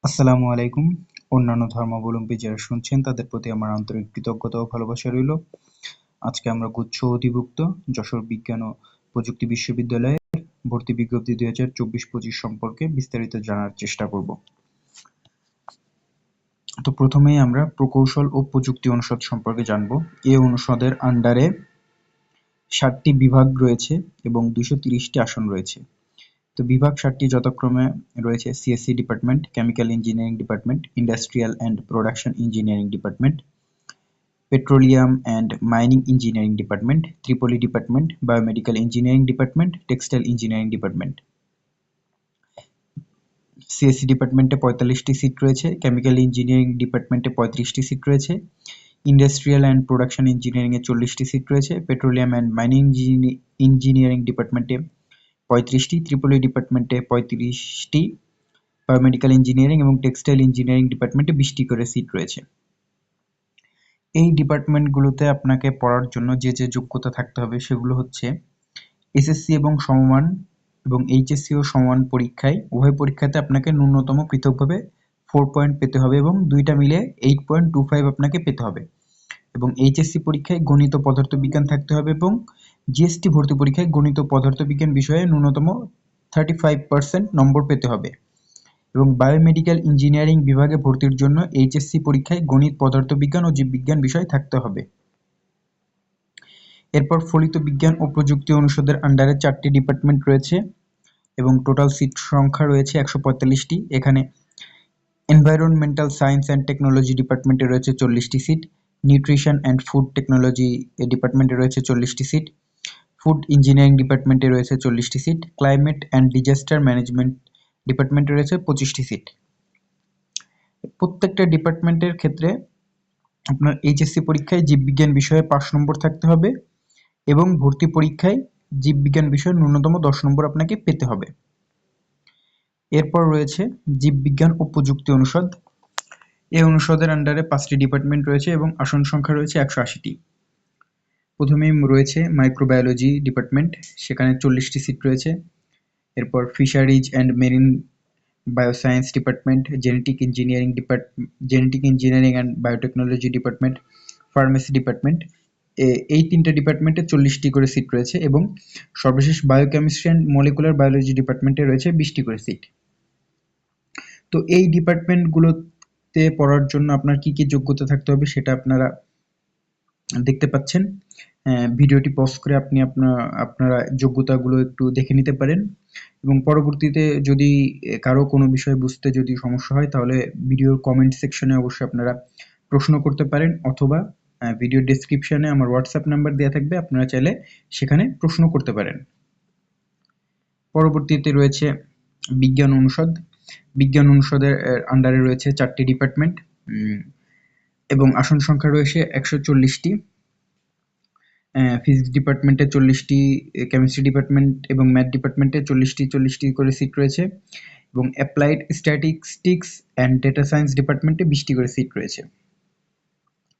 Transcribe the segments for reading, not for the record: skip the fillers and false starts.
আসসালামু আলাইকুম। অন্যান্য ধর্মাবলম্বী যারা শুনছেন তাদের প্রতি আমার আন্তরিক কৃতজ্ঞতা ও ভালোবাসা রইল। আজকে আমরা গুচ্ছ অধিভুক্ত যশোর বিজ্ঞান ও প্রযুক্তি বিশ্ববিদ্যালয়ের ভর্তি বিজ্ঞপ্তি 2024-25 সম্পর্কে বিস্তারিত জানার চেষ্টা করব। তো প্রথমেই আমরা প্রকৌশল ও প্রযুক্তি অনুষদ সম্পর্কে জানব। এই অনুষদের আন্ডারে 7টি বিভাগ রয়েছে এবং 230টি আসন রয়েছে। তো বিভাগ 7টি যথাক্রমে রয়েছে CSC department, chemical engineering department, industrial and production engineering department, petroleum and mining engineering department, ত্রিপলি department, biomedical engineering department, textile engineering department. CSC ডিপার্টমেন্টে 45টি সিট রয়েছে, কেমিক্যাল ইঞ্জিনিয়ারিং ডিপার্টমেন্টে 35টি সিট রয়েছে, ইন্ডাস্ট্রিয়াল অ্যান্ড প্রোডাকশন ইঞ্জিনিয়ারিংয়ে 40টি সিট রয়েছে, petroleum and mining engineering ডিপার্টমেন্টে 35টি, ত্রিপলি ডিপার্টমেন্টে 35টি, biomedical engineering এবং textile engineering ডিপার্টমেন্টে 20টি করে সিট রয়েছে। এই ডিপার্টমেন্টগুলোতে আপনাকে পড়ার জন্য যে যোগ্যতা থাকতে হবে সেগুলো হচ্ছে এসএসসি এবং সমমান এবং এইচএসসি ও সমান পরীক্ষায় উভয় পরীক্ষাতে আপনাকে ন্যূনতম পৃথকভাবে 4 পয়েন্ট পেতে হবে এবং দুইটা মিলে 8.25 আপনাকে পেতে হবে এবং এইচএসসি পরীক্ষায় গণিত পদার্থবিজ্ঞান থাকতে হবে এবং জিএসটি ভর্তি পরীক্ষায় গণিত পদার্থবিজ্ঞান বিষয়ে ন্যূনতম 35% নম্বর পেতে হবে এবং বায়োমেডিক্যাল ইঞ্জিনিয়ারিং বিভাগে ভর্তির জন্য এইচএসসি পরীক্ষায় গণিত পদার্থবিজ্ঞান ও জীববিজ্ঞান বিষয় থাকতে হবে। এরপর ফলিত বিজ্ঞান ও প্রযুক্তি অনুষদের আন্ডারে 4টি ডিপার্টমেন্ট রয়েছে এবং টোটাল সিট সংখ্যা রয়েছে 145টি। এখানে এনভায়রনমেন্টাল সায়েন্স অ্যান্ড টেকনোলজি ডিপার্টমেন্টে রয়েছে 40টি seat, nutrition and food technology ডিপার্টমেন্টে রয়েছে 40টি সিট, ফুড ইঞ্জিনিয়ারিং ডিপার্টমেন্টে রয়েছে 40টি seat, climate and disaster management ডিপার্টমেন্টে রয়েছে 25টি সিট। প্রত্যেকটা ডিপার্টমেন্টের ক্ষেত্রে আপনার এইচএসসি পরীক্ষায় জীববিজ্ঞান বিষয়ে 5 নম্বর থাকতে হবে এবং ভর্তি পরীক্ষায় জীববিজ্ঞান বিষয়ে ন্যূনতম 10 নম্বর আপনাকে পেতে হবে। এরপর রয়েছে জীববিজ্ঞান ও প্রযুক্তি অনুষদ। এই অনুষদের আন্ডারে 5টি ডিপার্টমেন্ট রয়েছে এবং আসন সংখ্যা রয়েছে 180টি। প্রথমেই রয়েছে মাইক্রোবায়োলজি ডিপার্টমেন্ট, সেখানে 40টি সিট রয়েছে। এরপর fisheries and marine bioscience department, genetic engineering and biotechnology department, pharmacy department, এই 3টে ডিপার্টমেন্টে 40টি করে সিট রয়েছে এবং সর্বশেষ বায়োকেমিস্ট্রি অ্যান্ড মলিকুলার বায়োলজি ডিপার্টমেন্টে রয়েছে 20টি করে সিট। তো এই ডিপার্টমেন্টগুলোতে পড়ার জন্য আপনার কি কি যোগ্যতা থাকতে হবে সেটা আপনারা দেখতে পাচ্ছেন। ভিডিওটি পজ করে আপনি আপনারা যোগ্যতাগুলো একটু দেখে নিতে পারেন এবং পরবর্তীতে যদি কারো কোনো বিষয় বুঝতে যদি সমস্যা হয় তাহলে ভিডিওর কমেন্ট সেকশনে অবশ্যই আপনারা প্রশ্ন করতে পারেন অথবা ভিডিও ডেসক্রিপশনে আমার হোয়াটসঅ্যাপ নাম্বার দেওয়া থাকবে, আপনারা চাইলে সেখানে প্রশ্ন করতে পারেন। পরবর্তীতে রয়েছে বিজ্ঞান অনুষদ। বিজ্ঞান অনুষদের আন্ডারে রয়েছে 4টি ডিপার্টমেন্ট এবং আসন সংখ্যা রয়েছে 140টি। ফিজিক্স ডিপার্টমেন্টে 40টি, কেমিস্ট্রি ডিপার্টমেন্ট এবং ম্যাথ ডিপার্টমেন্টে 40টি করে সিট রয়েছে এবং applied statistics and data science ডিপার্টমেন্টে 20টি করে সিট রয়েছে।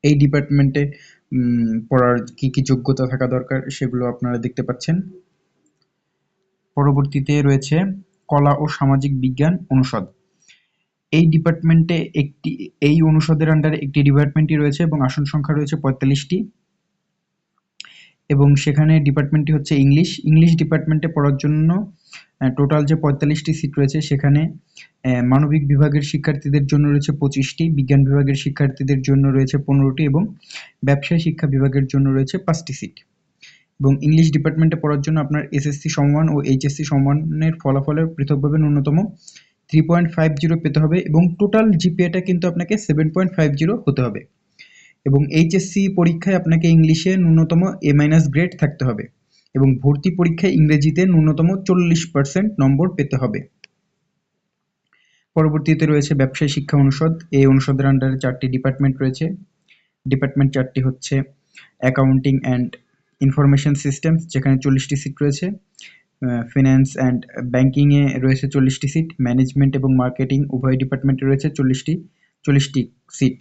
এই ডিপার্টমেন্টে পড়ার কি কি যোগ্যতা থাকা দরকার সেগুলো আপনারা দেখতে পাচ্ছেন। পরবর্তীতে রয়েছে কলা ও সামাজিক বিজ্ঞান অনুষদ। এই অনুষদের আন্ডারে একটি ডিপার্টমেন্টই রয়েছে এবং আসন সংখ্যা রয়েছে 45টি এবং সেখানে ডিপার্টমেন্টটি হচ্ছে ইংলিশ ডিপার্টমেন্টে পড়ার জন্য টোটাল যে 45টি সিট রয়েছে সেখানে মানবিক বিভাগের শিক্ষার্থীদের জন্য রয়েছে 25টি, বিজ্ঞান বিভাগের শিক্ষার্থীদের জন্য রয়েছে 15টি এবং ব্যবসায় শিক্ষা বিভাগের জন্য রয়েছে 5টি সিট। এবং ইংলিশ ডিপার্টমেন্টে পড়ার জন্য আপনার এসএসসি সমমান ও এইচএসসি সমমানের ফলাফলের পৃথকভাবে ন্যূনতম 3.50 পেতে হবে এবং টোটাল জিপিএটা কিন্তু আপনাকে 7.50 হতে হবে এবং এইচএসসি পরীক্ষায় আপনাকে ইংলিশে ন্যূনতম A- গ্রেড থাকতে হবে এবং ভর্তি পরীক্ষায় ইংরেজিতে ন্যূনতম 40% নম্বর পেতে হবে। পরবর্তীতে রয়েছে ব্যবসায় শিক্ষা অনুষদ। এই অনুষদের আন্ডারে 4টি ডিপার্টমেন্ট রয়েছে। ডিপার্টমেন্ট 4টি হচ্ছে অ্যাকাউন্টিং অ্যান্ড ইনফরমেশন সিস্টেমস, যেখানে 40টি সিট রয়েছে। ফিন্যান্স অ্যান্ড ব্যাংকিংয়ে রয়েছে 40টি সিট, ম্যানেজমেন্ট এবং মার্কেটিং উভয় ডিপার্টমেন্টে রয়েছে 40টি সিট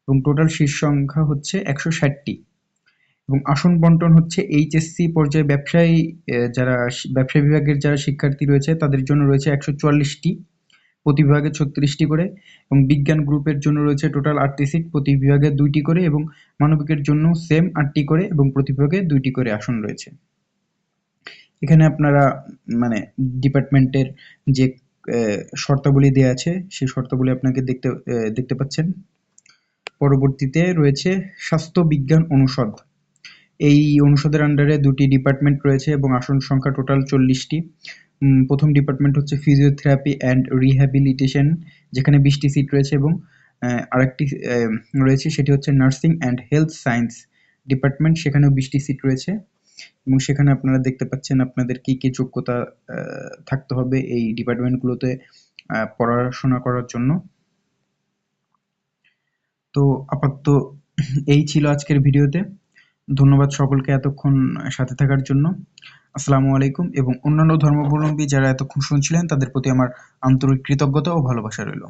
এবং টোটাল সিট সংখ্যা হচ্ছে 160টি এবং আসন বন্টন হচ্ছে এইচএসসি পর্যায়ে ব্যবসায় বিভাগের যারা শিক্ষার্থী রয়েছে তাদের জন্য রয়েছে 144টি প্রতি বিভাগে 36টি করে, এবং বিজ্ঞান গ্রুপের জন্য রয়েছে টোটাল 8টি সিট, প্রতি বিভাগে 2টি করে, এবং মানবিকের জন্য সেম 8টি করে এবং প্রতি বিভাগে 2টি করে আসন রয়েছে। এখানে আপনারা মানে ডিপার্টমেন্টের যে শর্তাবলী দেওয়া আছে সেই শর্তাবলী আপনাকে দেখতে পাচ্ছেন। পরবর্তীতে রয়েছে স্বাস্থ্য বিজ্ঞান অনুষদ। এই অনুষদের আন্ডারে 2টি ডিপার্টমেন্ট রয়েছে এবং আসন সংখ্যা টোটাল 40টি। প্রথম ডিপার্টমেন্ট হচ্ছে ফিজিওথেরাপি অ্যান্ড রিহ্যাবিলিটেশন, যেখানে 20টি সিট রয়েছে, এবং আরেকটি রয়েছে সেটি হচ্ছে nursing and health science department, সেখানেও 20টি সিট রয়েছে, এবং সেখানে আপনারা দেখতে পাচ্ছেন আপনাদের কি কি যোগ্যতা থাকতে হবে এই ডিপার্টমেন্টগুলোতে পড়াশোনা করার জন্য। তো আপাতত এই ছিল আজকের ভিডিওতে। ধন্যবাদ সকলকে এতক্ষণ সাথে থাকার জন্য। আসসালামু আলাইকুম, এবং অন্যান্য ধর্মাবলম্বী যারা এতক্ষণ শুনছিলেন তাদের প্রতি আমার আন্তরিক কৃতজ্ঞতা ও ভালোবাসা রইল।